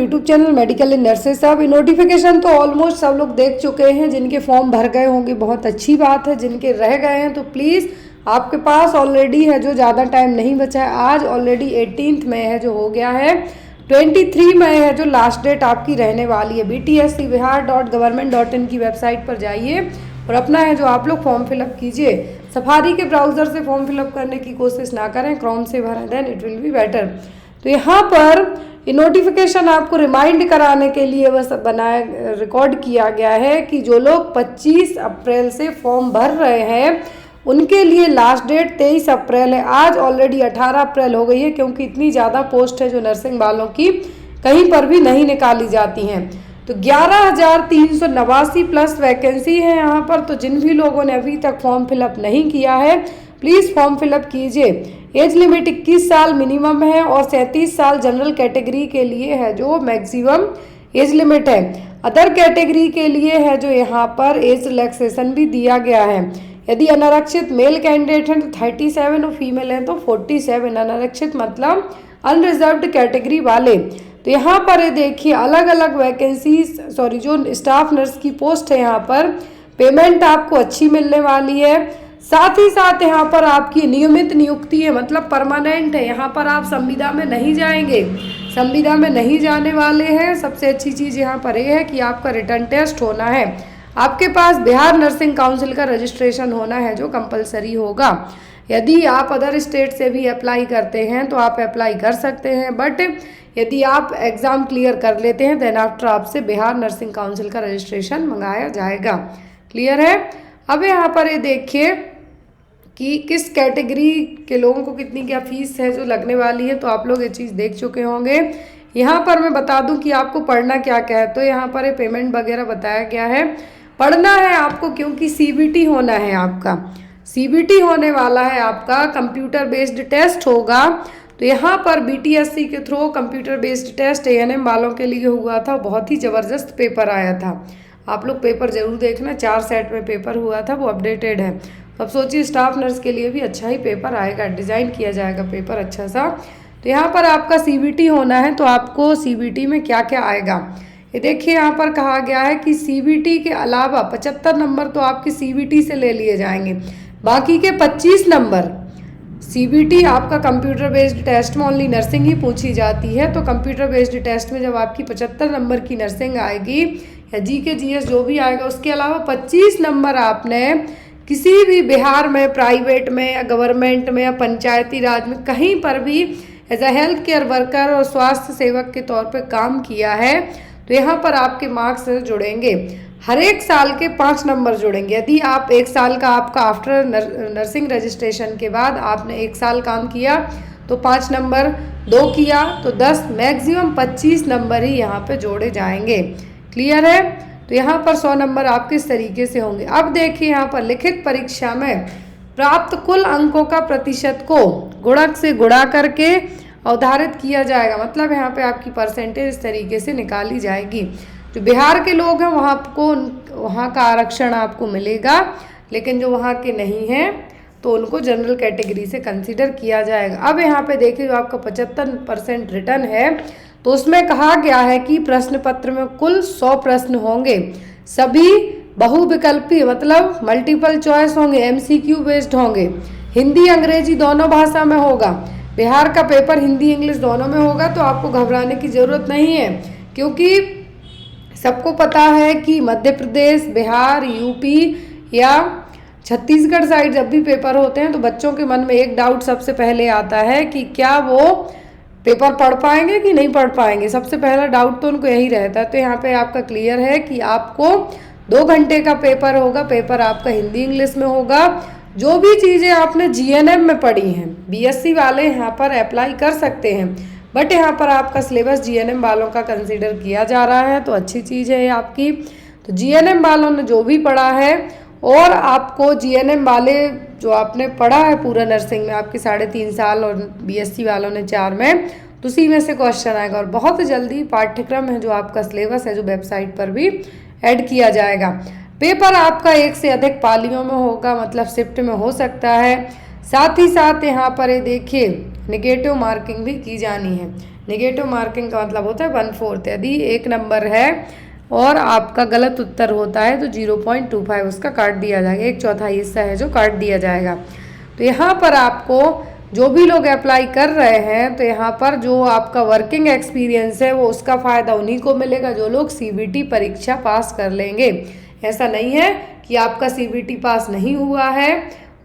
YouTube channel medical इन nurses साहब। Notification तो almost सब लोग देख चुके हैं, जिनके फॉर्म भर गए होंगे बहुत अच्छी बात है, जिनके रह गए हैं तो प्लीज़ आपके पास ऑलरेडी है जो ज़्यादा टाइम नहीं बचा है। आज ऑलरेडी 18 मई है जो हो गया है, 23 मई है जो लास्ट डेट आपकी रहने वाली है। btscbihar.government.in की वेबसाइट पर जाइए और अपना है जो आप लोग फॉर्म फिलअप कीजिए। सफारी के ब्राउज़र से फॉर्म फिलअप करने की कोशिश ना करें, क्रोम से भरें, then it will be better. तो यहाँ पर ये नोटिफिकेशन आपको रिमाइंड कराने के लिए बस रिकॉर्ड किया गया है कि जो लोग 25 अप्रैल से फॉर्म भर रहे हैं उनके लिए लास्ट डेट 23 अप्रैल है। आज ऑलरेडी 18 अप्रैल हो गई है, क्योंकि इतनी ज़्यादा पोस्ट है जो नर्सिंग वालों की कहीं पर भी नहीं निकाली जाती हैं। तो 11,389 प्लस वैकेंसी है यहाँ पर। तो जिन भी लोगों ने अभी तक फॉर्म फिलअप नहीं किया है प्लीज़ फॉर्म फिलअप कीजिए। एज लिमिट 21 साल मिनिमम है और 37 साल जनरल कैटेगरी के लिए है जो मैक्सिमम एज लिमिट है। अदर कैटेगरी के लिए है जो यहाँ पर एज रिलैक्सेशन भी दिया गया है। यदि अनारक्षित मेल कैंडिडेट हैं तो 37 और फीमेल हैं तो 47। अनारक्षित मतलब अनरिजर्व्ड कैटेगरी वाले। तो यहाँ पर ये देखिए अलग अलग वैकेंसीज जो स्टाफ नर्स की पोस्ट है, यहाँ पर पेमेंट आपको अच्छी मिलने वाली है। साथ ही साथ यहाँ पर आपकी नियमित नियुक्ति है, मतलब परमानेंट है। यहाँ पर आप संविदा में नहीं जाएंगे, संविदा में नहीं जाने वाले हैं। सबसे अच्छी चीज़ यहाँ पर यह है कि आपका रिटर्न टेस्ट होना है, आपके पास बिहार नर्सिंग काउंसिल का रजिस्ट्रेशन होना है जो कंपलसरी होगा। यदि आप अदर स्टेट से भी अप्लाई करते हैं तो आप अप्लाई कर सकते हैं, बट यदि आप एग्ज़ाम क्लियर कर लेते हैं देन आफ्टर आपसे बिहार नर्सिंग काउंसिल का रजिस्ट्रेशन मंगाया जाएगा। क्लियर है। अब यहाँ पर ये देखिए कि किस कैटेगरी के लोगों को कितनी क्या फीस है जो लगने वाली है, तो आप लोग ये चीज़ देख चुके होंगे। यहाँ पर मैं बता दूं कि आपको पढ़ना क्या क्या है। तो यहाँ पर ये पेमेंट वगैरह बताया गया है। पढ़ना है आपको क्योंकि सीबीटी होना है, आपका सीबीटी होने वाला है, आपका कंप्यूटर बेस्ड टेस्ट होगा। तो यहाँ पर बीटीएससी के through computer based test ANM वालों के लिए हुआ था, बहुत ही ज़बरदस्त पेपर आया था। आप लोग पेपर ज़रूर देखना, 4 सेट में पेपर हुआ था, वो अपडेटेड है। अब सोचिए स्टाफ नर्स के लिए भी अच्छा ही पेपर आएगा, डिज़ाइन किया जाएगा पेपर अच्छा सा। तो यहाँ पर आपका सीबीटी होना है। तो आपको सीबीटी में क्या क्या आएगा ये देखिए, यहाँ पर कहा गया है कि सीबीटी के अलावा 75 नंबर तो आपके सीबीटी से ले लिए जाएंगे, बाकी के 25 नंबर सीबीटी आपका कंप्यूटर बेस्ड टेस्ट में ओनली नर्सिंग ही पूछी जाती है। तो कंप्यूटर बेस्ड टेस्ट में जब आपकी 75 नंबर की नर्सिंग आएगी या जीके जीएस जो भी आएगा, उसके अलावा 25 नंबर आपने किसी भी बिहार में प्राइवेट में या गवर्नमेंट में या पंचायती राज में कहीं पर भी as a health care worker और स्वास्थ्य सेवक के तौर पे काम किया है तो यहाँ पर आपके मार्क्स जुड़ेंगे। हर एक साल के 5 नंबर जुड़ेंगे। यदि आप 1 साल का आपका आफ्टर नर्सिंग रजिस्ट्रेशन के बाद आपने 1 साल काम किया तो 5 नंबर, 2 किया तो 10, मैक्सिमम 25 नंबर ही यहाँ पे जोड़े जाएंगे। क्लियर है। तो यहाँ पर 100 नंबर आप किस तरीके से होंगे। अब देखिए यहाँ पर लिखित परीक्षा में प्राप्त कुल अंकों का प्रतिशत को गुणक से गुणा करके अवधारित किया जाएगा, मतलब यहाँ पे आपकी परसेंटेज इस तरीके से निकाली जाएगी। जो बिहार के लोग हैं वहाँ का आरक्षण आपको मिलेगा, लेकिन जो वहाँ के नहीं हैं तो उनको जनरल कैटेगरी से कंसीडर किया जाएगा। अब यहाँ पे देखिए जो आपका 75% रिटर्न है तो उसमें कहा गया है कि प्रश्न पत्र में कुल 100 प्रश्न होंगे, सभी बहुविकल्पी मतलब मल्टीपल चॉइस होंगे, एमसीक्यू बेस्ड होंगे, हिंदी अंग्रेजी दोनों भाषा में होगा। बिहार का पेपर हिंदी इंग्लिश दोनों में होगा, तो आपको घबराने की ज़रूरत नहीं है, क्योंकि सबको पता है कि मध्य प्रदेश, बिहार, यूपी या छत्तीसगढ़ साइड जब भी पेपर होते हैं तो बच्चों के मन में एक डाउट सबसे पहले आता है कि क्या वो पेपर पढ़ पाएंगे कि नहीं पढ़ पाएंगे। सबसे पहला डाउट तो उनको यही रहता है। तो यहाँ पे आपका क्लियर है कि आपको 2 घंटे का पेपर होगा, पेपर आपका हिंदी इंग्लिश में होगा। जो भी चीज़ें आपने जीएनएम में पढ़ी हैं, बीएससी वाले यहाँ पर अप्लाई कर सकते हैं, बट यहाँ पर आपका सिलेबस जीएनएम वालों का कंसीडर किया जा रहा है, तो अच्छी चीज़ है आपकी। तो जीएनएम वालों ने जो भी पढ़ा है और आपको जीएनएम वाले जो आपने पढ़ा है पूरा नर्सिंग में आपके 3.5 साल और बीएससी वालों ने 4 में, तो उसी में से क्वेश्चन आएगा। और बहुत जल्दी पाठ्यक्रम है जो आपका सिलेबस है जो वेबसाइट पर भी ऐड किया जाएगा। पेपर आपका 1 से अधिक पालियों में होगा, मतलब शिफ्ट में हो सकता है। साथ ही साथ यहाँ पर ये देखिए नेगेटिव मार्किंग भी की जानी है। नेगेटिव मार्किंग का मतलब होता है 1/4। यदि 1 नंबर है और आपका गलत उत्तर होता है तो 0.25 उसका काट दिया जाएगा, 1/4 हिस्सा है जो काट दिया जाएगा। तो यहाँ पर आपको जो भी लोग अप्लाई कर रहे हैं तो यहाँ पर जो आपका वर्किंग एक्सपीरियंस है वो उसका फ़ायदा उन्हीं को मिलेगा जो लोग CBT परीक्षा पास कर लेंगे। ऐसा नहीं है कि आपका CBT पास नहीं हुआ है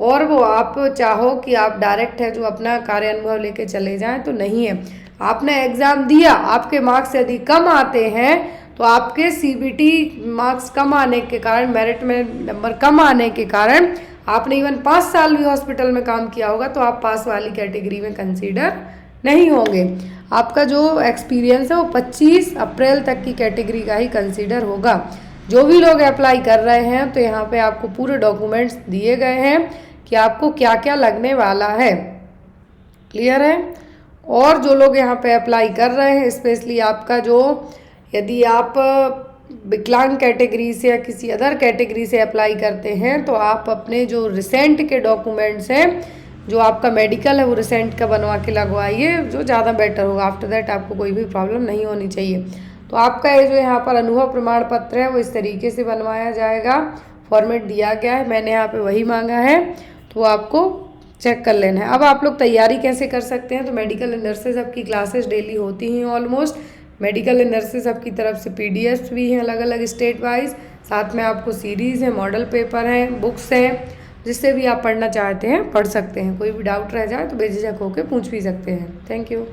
और वो आप चाहो कि आप डायरेक्ट है जो अपना कार्य अनुभव लेके चले जाएं, तो नहीं है। आपने एग्ज़ाम दिया, आपके मार्क्स यदि कम आते हैं तो आपके CBT मार्क्स कम आने के कारण, मेरिट में नंबर कम आने के कारण, आपने इवन 5 साल भी हॉस्पिटल में काम किया होगा तो आप पास वाली कैटेगरी में कंसीडर नहीं होंगे। आपका जो एक्सपीरियंस है वो 25 अप्रैल तक की कैटेगरी का ही कंसीडर होगा। जो भी लोग अप्लाई कर रहे हैं तो यहाँ पे आपको पूरे डॉक्यूमेंट्स दिए गए हैं कि आपको क्या क्या लगने वाला है। क्लियर है? और जो लोग यहाँ पे अप्लाई कर रहे हैं, स्पेशली आपका जो, यदि आप विकलांग कैटेगरी से या किसी अदर कैटेगरी से अप्लाई करते हैं तो आप अपने जो रिसेंट के डॉक्यूमेंट्स हैं, जो आपका मेडिकल है वो रिसेंट का बनवा के लगवाइए, जो ज़्यादा बेटर होगा। आफ्टर दैट आपको कोई भी प्रॉब्लम नहीं होनी चाहिए। तो आपका ये जो यहाँ पर अनुभव प्रमाण पत्र है वो इस तरीके से बनवाया जाएगा, फॉर्मेट दिया गया है, मैंने यहाँ पे वही मांगा है, तो आपको चेक कर लेना है। अब आप लोग तैयारी कैसे कर सकते हैं, तो मेडिकल एंड नर्सेज आपकी क्लासेस डेली होती हैं ऑलमोस्ट। मेडिकल एंड नर्सेज आपकी तरफ से PDFs भी हैं अलग अलग स्टेट वाइज, साथ में आपको सीरीज़ है, मॉडल पेपर हैं, बुक्स हैं, जिससे भी आप पढ़ना चाहते हैं पढ़ सकते हैं। कोई भी डाउट रह जाए तो बेझिझक होकर पूछ भी सकते हैं। Thank you.